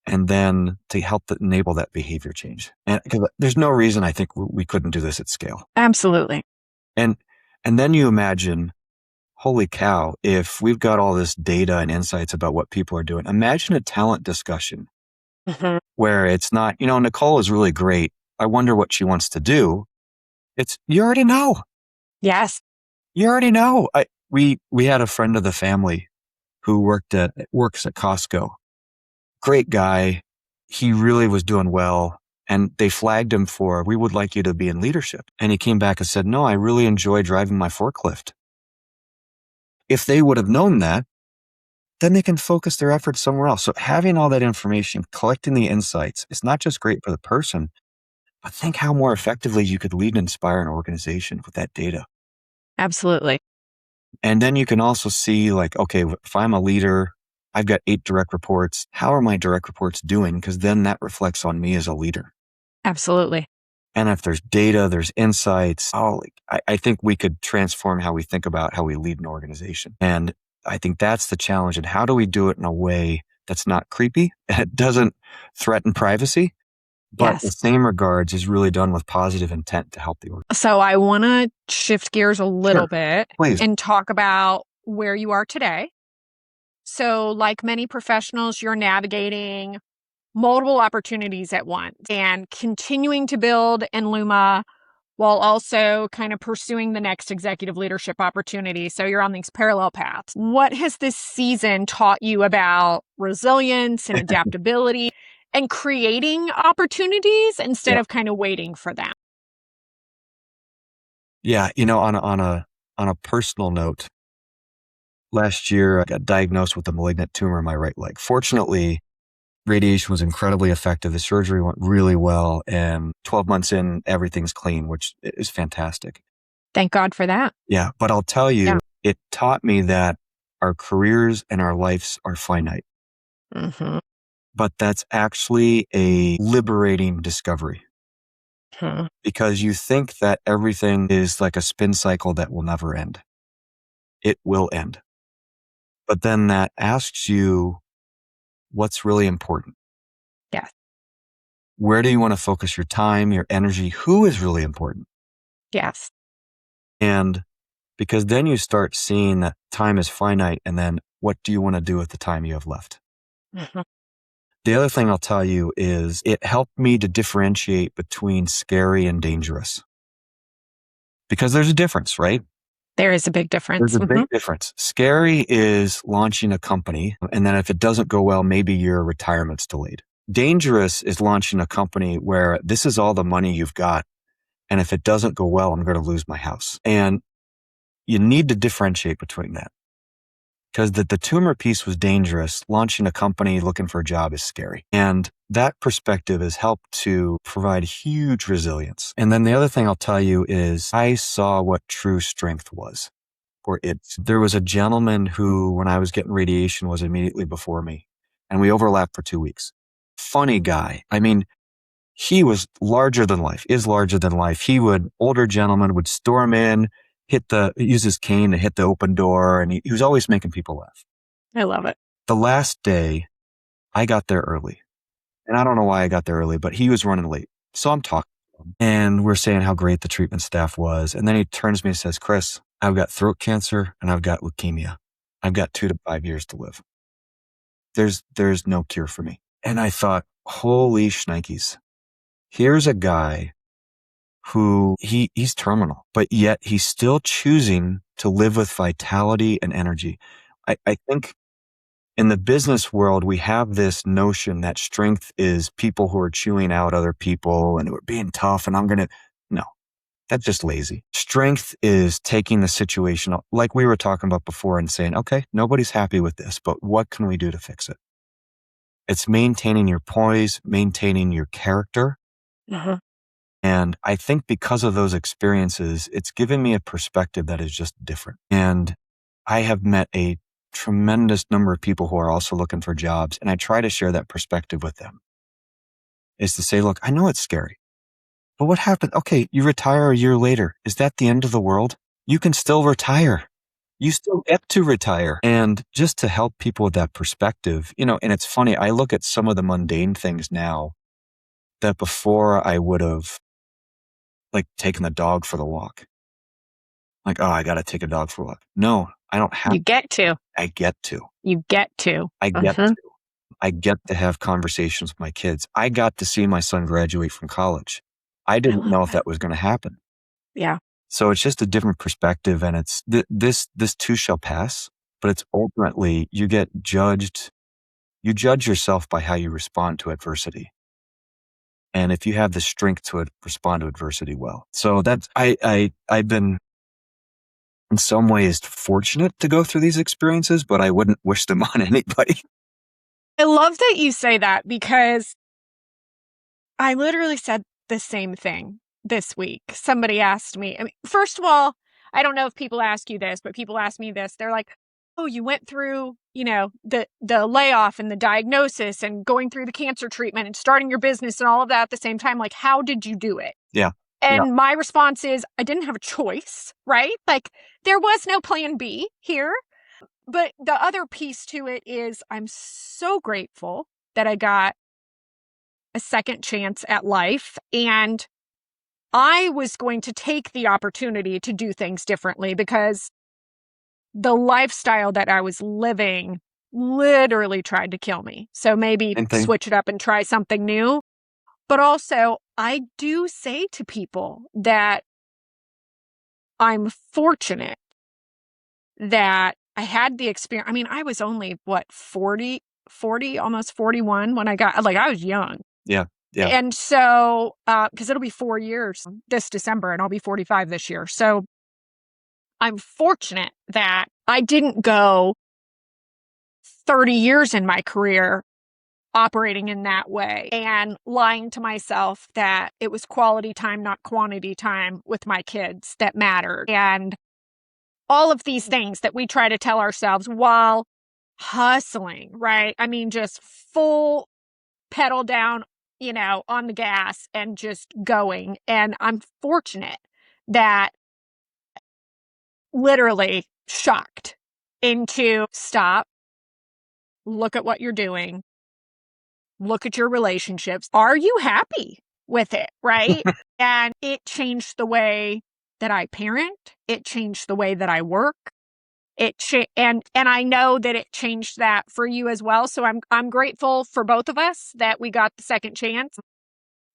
and then to help enable that behavior change. And 'cause there's no reason I think we couldn't do this at scale. Absolutely. And then you imagine, holy cow, if we've got all this data and insights about what people are doing, imagine a talent discussion Mm-hmm. where it's not, Nicole is really great. I wonder what she wants to do. It's, you already know. Yes. You already know. We had a friend of the family who works at Costco. Great guy. He really was doing well. And they flagged him for, we would like you to be in leadership. And he came back and said, no, I really enjoy driving my forklift. If they would have known that, then they can focus their efforts somewhere else. So having all that information, collecting the insights, it's not just great for the person, but think how more effectively you could lead and inspire an organization with that data. Absolutely. And then you can also see like, okay, if I'm a leader, I've got 8 direct reports. How are my direct reports doing? Because then that reflects on me as a leader. Absolutely. And if there's data, there's insights. I think we could transform how we think about how we lead an organization. And I think that's the challenge. And how do we do it in a way that's not creepy? It doesn't threaten privacy, but Yes. the same regards is really done with positive intent to help the organization. So I want to shift gears a little bit Please. and talk about where you are today. So like many professionals, you're navigating multiple opportunities at once and continuing to build in Luma while also kind of pursuing the next executive leadership opportunity. So you're on these parallel paths. What has this season taught you about resilience and adaptability and creating opportunities instead of kind of waiting for them? Yeah. On a personal note, last year I got diagnosed with a malignant tumor in my right leg. Fortunately, radiation was incredibly effective. The surgery went really well. And 12 months in, everything's clean, which is fantastic. Thank God for that. Yeah. But I'll tell you, it taught me that our careers and our lives are finite. Mm-hmm. But that's actually a liberating discovery because you think that everything is like a spin cycle that will never end. It will end. But then that asks you what's really important. Yes. Where do you want to focus your time, your energy? Who is really important? Yes. And because then you start seeing that time is finite, and then what do you want to do with the time you have left? Mm-hmm. The other thing I'll tell you is it helped me to differentiate between scary and dangerous. Because there's a difference, right? There is a big difference. There's a big difference. Scary is launching a company, and then if it doesn't go well, maybe your retirement's delayed. Dangerous is launching a company where this is all the money you've got, and if it doesn't go well, I'm going to lose my house. And you need to differentiate between that. Because the tumor piece was dangerous. Launching a company looking for a job is scary. And that perspective has helped to provide huge resilience. And then the other thing I'll tell you is I saw what true strength was. There was a gentleman who, when I was getting radiation, was immediately before me. And we overlapped for 2 weeks. Funny guy. I mean, he was larger than life, is larger than life. Older gentleman would storm in, use his cane to hit the open door, and he was always making people laugh. I love it. The last day, I got there early. And I don't know why I got there early, but he was running late. So I'm talking to him, and we're saying how great the treatment staff was. And then he turns to me and says, Chris, I've got throat cancer and I've got leukemia. I've got 2 to 5 years to live. There's no cure for me. And I thought, holy shnikes. Here's a guy who he's terminal, but yet he's still choosing to live with vitality and energy. I think in the business world, we have this notion that strength is people who are chewing out other people and who are being tough. And no, that's just lazy. Strength is taking the situation, like we were talking about before, and saying, okay, nobody's happy with this, but what can we do to fix it? It's maintaining your poise, maintaining your character. Uh-huh. And I think because of those experiences, it's given me a perspective that is just different. And I have met a tremendous number of people who are also looking for jobs. And I try to share that perspective with them, is to say, look, I know it's scary, but what happened? Okay, you retire a year later. Is that the end of the world? You can still retire. You still get to retire. And just to help people with that perspective, and it's funny, I look at some of the mundane things now that before I would have taken the dog for the walk. Like, oh, I got to take a dog for a walk. No, I don't have You get to. I get to. You get to. I get to. I get to have conversations with my kids. I got to see my son graduate from college. I didn't know if that was going to happen. Yeah. So it's just a different perspective, and it's this too shall pass, but it's ultimately you get judged. You judge yourself by how you respond to adversity. And if you have the strength to respond to adversity well. So that's, I've been in some ways fortunate to go through these experiences, but I wouldn't wish them on anybody. I love that you say that, because I literally said the same thing this week. Somebody asked me, first of all, I don't know if people ask you this, but people ask me this. They're like, oh, you went through, the layoff and the diagnosis and going through the cancer treatment and starting your business and all of that at the same time. Like, how did you do it? Yeah. And my response is, I didn't have a choice, right? Like, there was no plan B here. But the other piece to it is I'm so grateful that I got a second chance at life. And I was going to take the opportunity to do things differently, because the lifestyle that I was living literally tried to kill me. So maybe switch it up and try something new. But also, I do say to people that I'm fortunate that I had the experience. I mean, I was only, 40, almost 41 when I got, I was young. Yeah. Yeah. And so, because it'll be 4 years this December and I'll be 45 this year. So I'm fortunate that I didn't go 30 years in my career operating in that way and lying to myself that it was quality time, not quantity time with my kids that mattered. And all of these things that we try to tell ourselves while hustling, right? I mean, just full pedal down, on the gas and just going. And I'm fortunate that literally shocked into stop, look at what you're doing, look at your relationships. Are you happy with it? Right. And it changed the way that I parent. It changed the way that I work. And I know that it changed that for you as well. So I'm grateful for both of us that we got the second chance,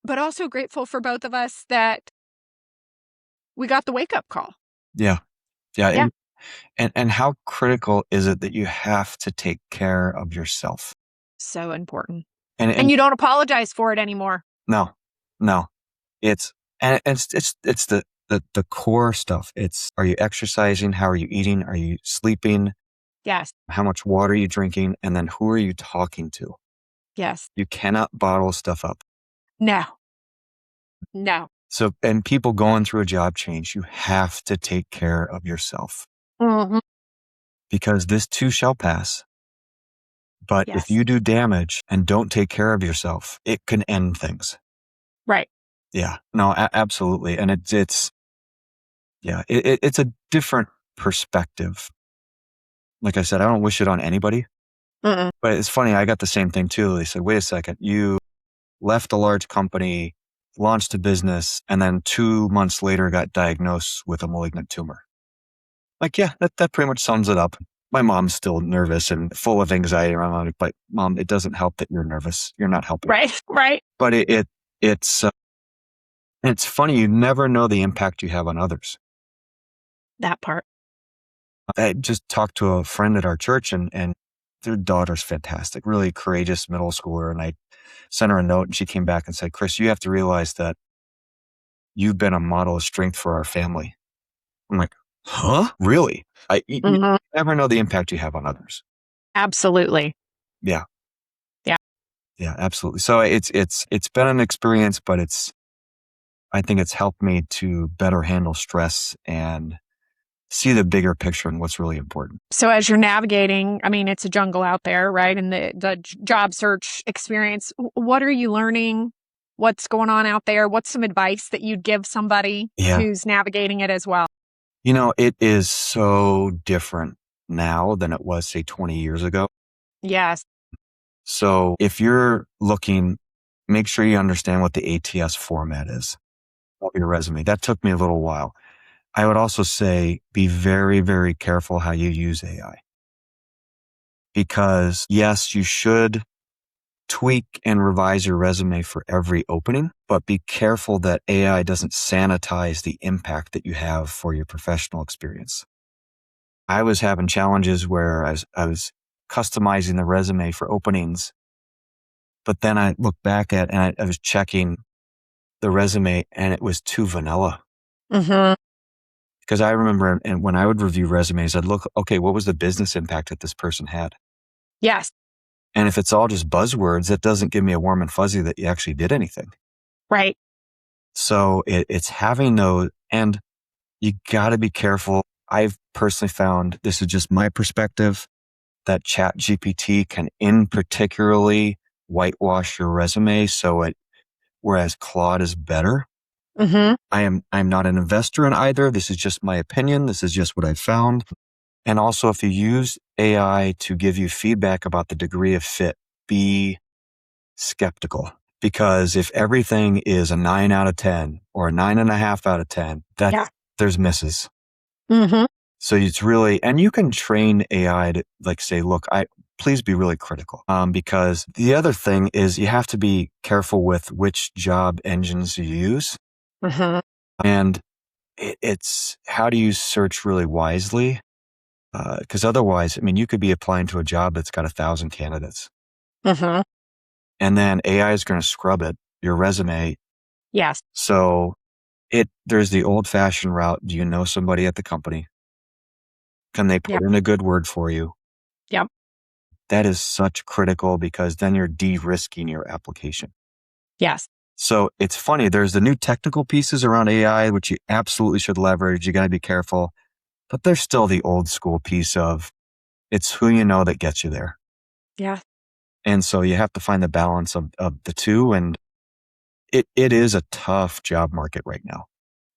but also grateful for both of us that we got the wake up call. Yeah. Yeah. And how critical is it that you have to take care of yourself? So important. And you don't apologize for it anymore. No. It's the the core stuff. It's, are you exercising? How are you eating? Are you sleeping? Yes. How much water are you drinking? And then who are you talking to? Yes. You cannot bottle stuff up. No. No. So, and people going through a job change, you have to take care of yourself Mhm. because this too shall pass. But if Yes. you do damage and don't take care of yourself, it can end things. Right. Yeah, no, absolutely. And it's a different perspective. Like I said, I don't wish it on anybody, Mm-mm. but it's funny. I got the same thing too. They said, wait a second, you left a large company, launched a business, and then 2 months later got diagnosed with a malignant tumor. Like, yeah, that pretty much sums it up. My mom's still nervous and full of anxiety around it, but Mom, it doesn't help that you're nervous. You're not helping. Right. Right. But it's funny. You never know the impact you have on others. That part. I just talked to a friend at our church and their daughter's fantastic, really courageous middle schooler. And I sent her a note and she came back and said, Chris, you have to realize that you've been a model of strength for our family. I'm like, huh? Really? You Mhm. never know the impact you have on others. Absolutely. Yeah. Yeah. Yeah, absolutely. So it's been an experience, but I think it's helped me to better handle stress and see the bigger picture and what's really important. So as you're navigating, I mean, it's a jungle out there, right? And the job search experience, what are you learning? What's going on out there? What's some advice that you'd give somebody Yeah. who's navigating it as well? It is so different now than it was, say, 20 years ago. Yes. So if you're looking, make sure you understand what the ATS format is of your resume. That took me a little while. I would also say be very, very careful how you use AI. Because yes, you should tweak and revise your resume for every opening, but be careful that AI doesn't sanitize the impact that you have for your professional experience. I was having challenges where I was customizing the resume for openings, but then I looked back at and I was checking the resume and it was too vanilla. Mm-hmm. Because I remember, and when I would review resumes, I'd look, okay, what was the business impact that this person had? Yes. And if it's all just buzzwords, that doesn't give me a warm and fuzzy that you actually did anything. Right. So it's having those, and you got to be careful. I've personally found, this is just my perspective, that Chat GPT can in particularly whitewash your resume. Whereas Claude is better. Mm-hmm. I'm not an investor in either. This is just my opinion. This is just what I've found. And also, if you use AI to give you feedback about the degree of fit, be skeptical. Because if everything is a 9 out of 10 or a 9.5 out of 10, there's misses. Mm-hmm. So it's really, and you can train AI to say, look, please be really critical. Because the other thing is you have to be careful with which job engines you use. Mm-hmm. And it's how do you search really wisely? Because otherwise, I mean, you could be applying to a job that's got 1,000 candidates. Mm-hmm. And then AI is going to scrub your resume. Yes. So there's the old fashioned route. Do you know somebody at the company? Can they put Yep. in a good word for you? Yep. That is such critical because then you're de-risking your application. Yes. So it's funny. There's the new technical pieces around AI, which you absolutely should leverage. You got to be careful, but there's still the old school piece of it's who you know that gets you there. Yeah. And so you have to find the balance of the two. And it is a tough job market right now.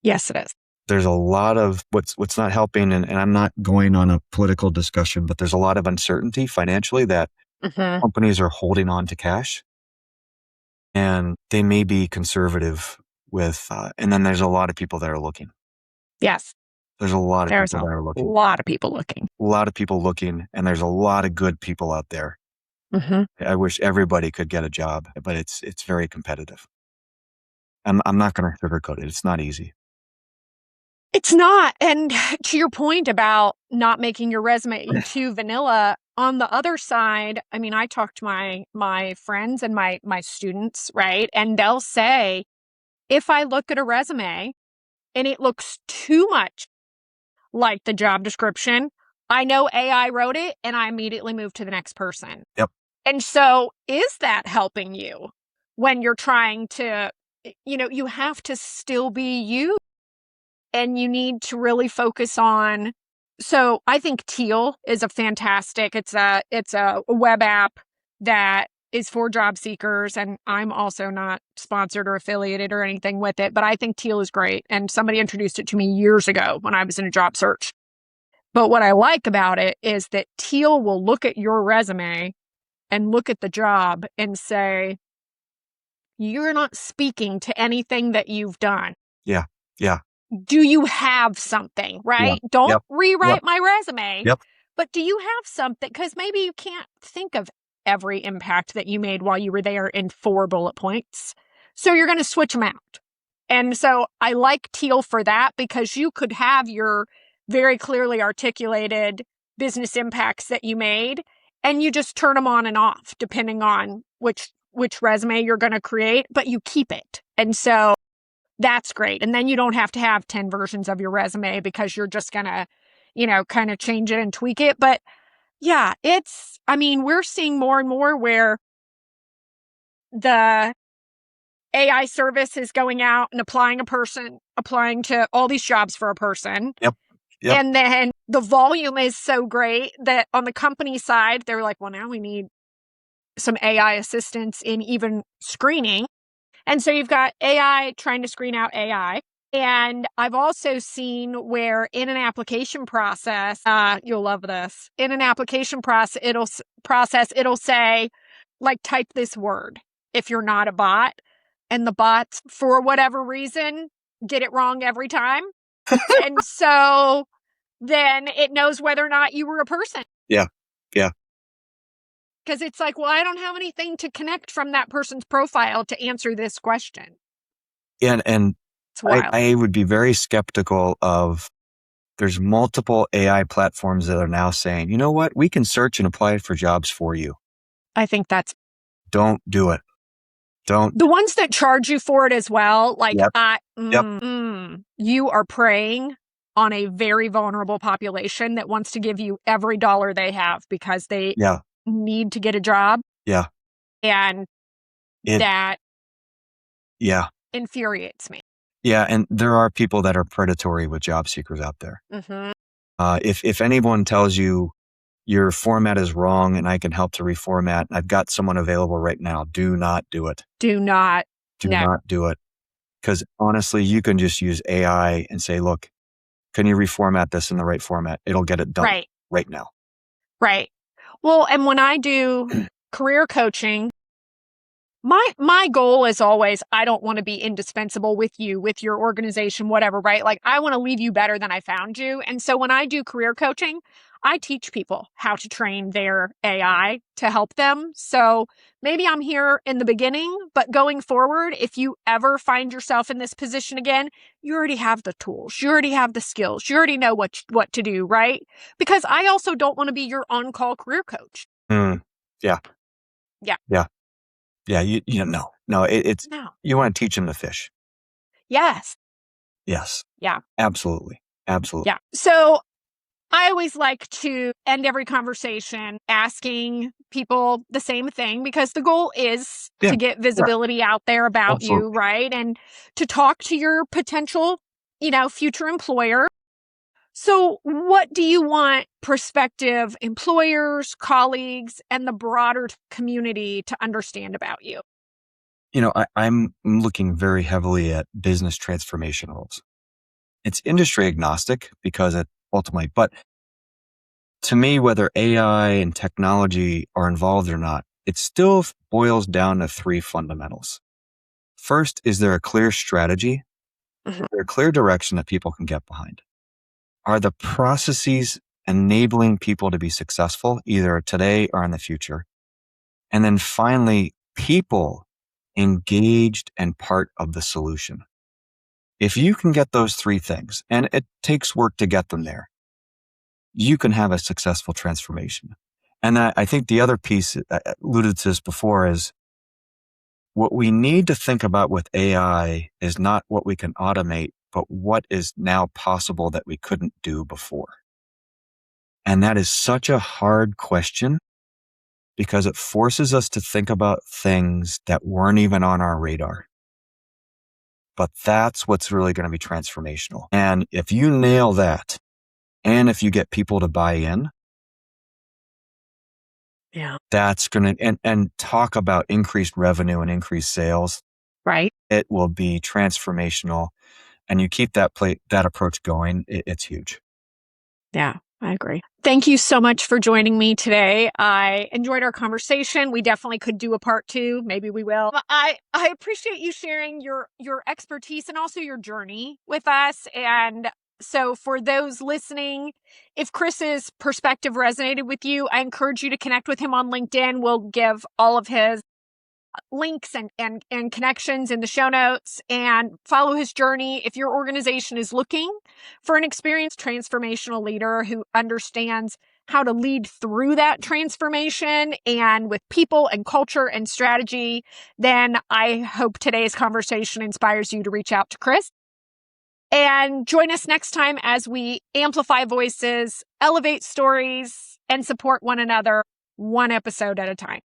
Yes, it is. There's a lot of what's not helping. And I'm not going on a political discussion, but there's a lot of uncertainty financially that Mm-hmm. companies are holding on to cash and they may be conservative with, and then there's a lot of people that are looking. Yes. There's a lot of There's people that are a looking. lot of people looking. A lot of people looking, and there's a lot of good people out there. Mm-hmm. I wish everybody could get a job, but it's very competitive. I'm not going to sugarcoat it. It's not easy. It's not. And to your point about not making your resume too vanilla, on the other side, I mean, I talk to my friends and my students, right? And they'll say, if I look at a resume, and it looks too much like the job description, I know AI wrote it and I immediately move to the next person. Yep. And so is that helping you when you're trying to, you have to still be you, and you need to really focus on. So I think Teal is a fantastic, it's a web app that is for job seekers. And I'm also not sponsored or affiliated or anything with it, but I think Teal is great. And somebody introduced it to me years ago when I was in a job search. But what I like about it is that Teal will look at your resume and look at the job and say, you're not speaking to anything that you've done. Yeah. Yeah. Do you have something, right? Yeah. Don't Yep. rewrite Yep. my resume. Yep. But do you have something? Because maybe you can't think of every impact that you made while you were there in 4 bullet points. So you're going to switch them out. And so I like Teal for that, because you could have your very clearly articulated business impacts that you made, and you just turn them on and off depending on which resume you're going to create, but you keep it. And so that's great. And then you don't have to have 10 versions of your resume, because you're just going to, kind of change it and tweak it. But yeah, we're seeing more and more where the AI service is going out and applying to all these jobs for a person. Yep. Yep. And then the volume is so great that on the company side, they're like, well, now we need some AI assistance in even screening. And so you've got AI trying to screen out AI. And I've also seen where in an application process, you'll love this. In an application process, it'll say, like, type this word if you're not a bot. And the bots, for whatever reason, get it wrong every time. And so then it knows whether or not you were a person. Yeah. Yeah. Because it's like, well, I don't have anything to connect from that person's profile to answer this question. And It's wild. I would be very skeptical of, there's multiple AI platforms that are now saying, you know what, we can search and apply for jobs for you. I think that's... Don't do it. Don't. The ones that charge you for it as well, like, Yep. You are preying on a very vulnerable population that wants to give you every dollar they have because they need to get a job. Yeah. And that infuriates me. Yeah. And there are people that are predatory with job seekers out there. Mm-hmm. If anyone tells you your format is wrong and I can help to reformat, I've got someone available right now, do not do it. Do not do it. Because honestly, you can just use AI and say, look, can you reformat this in the right format? It'll get it done right now. Right. Well, and when I do career coaching, my goal is always, I don't want to be indispensable with you, with your organization, whatever, right? Like, I want to leave you better than I found you. And so when I do career coaching, I teach people how to train their AI to help them. So maybe I'm here in the beginning, but going forward, if you ever find yourself in this position again, you already have the tools, you already have the skills, you already know what to do, right? Because I also don't want to be your on-call career coach. Yeah. It's No. You want to teach them to fish. Yes. Yeah. Absolutely. Yeah. So I always like to end every conversation asking people the same thing, because the goal is to get visibility out there about you, right? And to talk to your potential, future employer. So what do you want prospective employers, colleagues, and the broader community to understand about you? I'm looking very heavily at business transformation roles. It's industry agnostic because it ultimately, but to me, whether AI and technology are involved or not, it still boils down to 3 fundamentals. First, is there a clear strategy? Mm-hmm. Is there a clear direction that people can get behind? Are the processes enabling people to be successful either today or in the future? And then finally, people engaged and part of the solution. If you can get those 3 things, and it takes work to get them there, you can have a successful transformation. And I think the other piece, I alluded to this before, is what we need to think about with AI is not what we can automate, but what is now possible that we couldn't do before? And that is such a hard question because it forces us to think about things that weren't even on our radar. But that's what's really going to be transformational. And if you nail that, and if you get people to buy in, that's going to, and talk about increased revenue and increased sales. Right. It will be transformational. And you keep that approach going, it's huge. Yeah, I agree. Thank you so much for joining me today. I enjoyed our conversation. We definitely could do a part 2. Maybe we will. I appreciate you sharing your expertise and also your journey with us. And so for those listening, if Chris's perspective resonated with you, I encourage you to connect with him on LinkedIn. We'll give all of his links and connections in the show notes, and follow his journey. If your organization is looking for an experienced transformational leader who understands how to lead through that transformation and with people and culture and strategy, then I hope today's conversation inspires you to reach out to Chris. And join us next time as we amplify voices, elevate stories, and support one another, one episode at a time.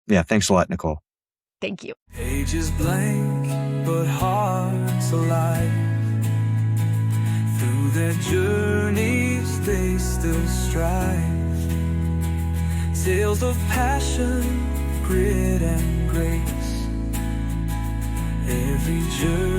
Yeah, thanks a lot, Nicole. Thank you. Pages blank, but hearts alive. Through their journeys, they still strive. Tales of passion, grit, and grace. Every journey